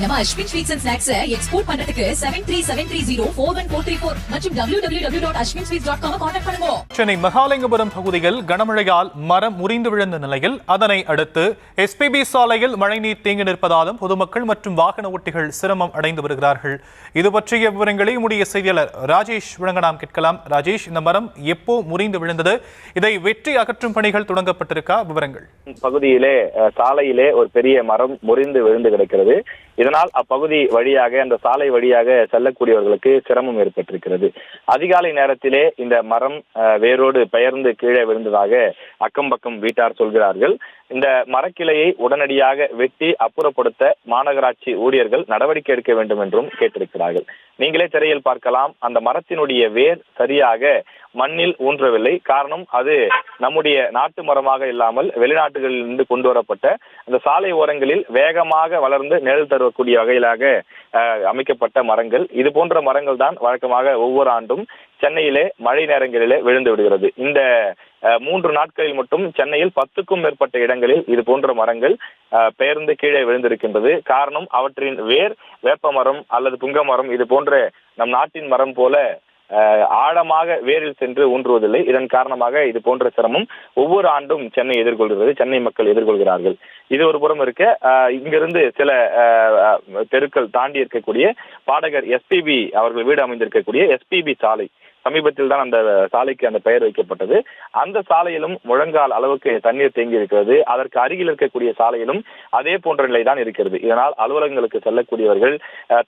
நம்ம Ashwin sweets and snacks export பண்றதுக்கு 7373041434 மற்றும் www.ashwinsweets.com கான்டாக்ட் பண்ணுங்க. சென்னை மகாலிங்கபுரம் பகுதியில் கனமழையால் மரம் முறிந்து விழுந்த நிலையில் அதனை அடுத்து எஸ்பிபி சாலையில் மழைநீர் தேங்கி நிற்பதாலும் பொதுமக்கள் மற்றும் வாகன ஓட்டிகள் சிரமம் அடைந்து வருகிறார்கள். இது பற்றிய விவரங்களை நம்முடைய செய்தியாளர் ராஜேஷ் வழங்க நாம் கேட்கலாம். ராஜேஷ், இந்த மரம் எப்போ முறிந்து விழுந்தது? இதை வெட்டி அகற்றும் பணிகள் தொடங்கப்பட்டிருக்கா? விவரங்கள். பகுதியிலே சாலையிலே ஒரு பெரிய மரம் முறிந்து விழுந்து கிடக்கிறது. இதனால் அப்பகுதி வழியாக அந்த சாலை வழியாக செல்லக்கூடியவர்களுக்கு சிரமம் ஏற்பட்டிருக்கிறது. அதிகாலை நேரத்திலே இந்த மரம் வேரோடு பெயர்ந்து கீழே விழுந்ததாக அக்கம் பக்கம் வீட்டார் சொல்கிறார்கள். இந்த மரக்கிளையை உடனடியாக வெட்டி அப்புறப்படுத்த மாநகராட்சி ஊழியர்கள் நடவடிக்கை எடுக்க வேண்டும் என்றும் கேட்டிருக்கிறார்கள். நீங்களே திரையில் பார்க்கலாம், அந்த மரத்தினுடைய வேர் சரியாக மண்ணில் ஊன்றவில்லை. காரணம், அது நம்முடைய நாட்டு மரமாக இல்லாமல் வெளிநாட்டுகளில் இருந்து கொண்டு வரப்பட்ட அந்த சாலை ஓரங்களில் வேகமாக வளர்ந்து நிழல் தரக்கூடிய வகையிலாக அமைக்கப்பட்ட மரங்கள். இது போன்ற மரங்கள் தான் வழக்கமாக ஒவ்வொரு ஆண்டும் சென்னையிலே மழை நேரங்களிலே விழுந்து விடுகிறது. இந்த 3 நாட்களில் மட்டும் சென்னையில் 10க்கும் மேற்பட்ட இடங்களில் இது போன்ற மரங்கள் பெயர்ந்து கீழே விழுந்திருக்கின்றது. காரணம், அவற்றின் வேர் வேப்ப மரம் அல்லது புங்க மரம் இது போன்ற நம் நாட்டின் மரம் போல ஆழமாக வேரில் சென்று ஊன்றுவதில்லை. இதன் காரணமாக இது போன்ற சிரமம் ஒவ்வொரு ஆண்டும் சென்னை எதிர்கொள்கிறது, சென்னை மக்கள் எதிர்கொள்கிறார்கள். இது ஒரு புறம் இருக்க, இங்கிருந்து சில தெருக்கள் தாண்டி இருக்கக்கூடிய பாடகர் எஸ்பிபி அவர்கள் வீடு அமைந்திருக்கக்கூடிய எஸ்பிபி சாலை, சமீபத்தில் தான் அந்த சாலைக்கு அந்த பெயர் வைக்கப்பட்டது. அந்த சாலையிலும் முழங்கால் அளவுக்கு தண்ணீர் தேங்கி இருக்கிறது. அதற்கு அருகில் இருக்கக்கூடிய சாலையிலும் அதே போன்ற நிலைதான் இருக்கிறது. இதனால் அலுவலகங்களுக்கு செல்லக்கூடியவர்கள்,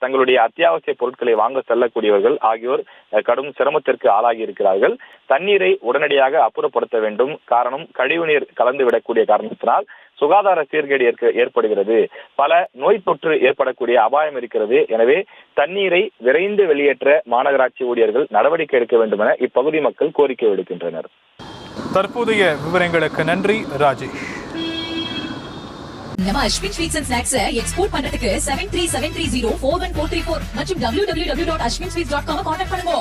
தங்களுடைய அத்தியாவசிய பொருட்களை வாங்க செல்லக்கூடியவர்கள் ஆகியோர் கடும் சிரமத்திற்கு ஆளாகி இருக்கிறார்கள். தண்ணீரை உடனடியாக அப்புறப்படுத்த வேண்டும். காரணம், கழிவுநீர் கலந்து விடக்கூடிய காரணத்தினால் சுகாதார சீர்கேடு ஏற்படுகிறது. பல நோய் தொற்று ஏற்படக்கூடிய அபாயம் இருக்கிறது. எனவே தண்ணீரை விரைந்து வெளியேற்ற மாநகராட்சி ஊழியர்கள் நடவடிக்கை எடுக்க வேண்டும் என இப்பகுதி மக்கள் கோரிக்கை விடுக்கின்றனர். தற்போதைய விவரங்களுக்கு நன்றி ராஜேஷ். நம்ம Ashwin sweets and snacks export பண்றதுக்கு 7373041434 மற்றும் www.ashwinsweets.com கான்டாக்ட் பண்ணுங்க.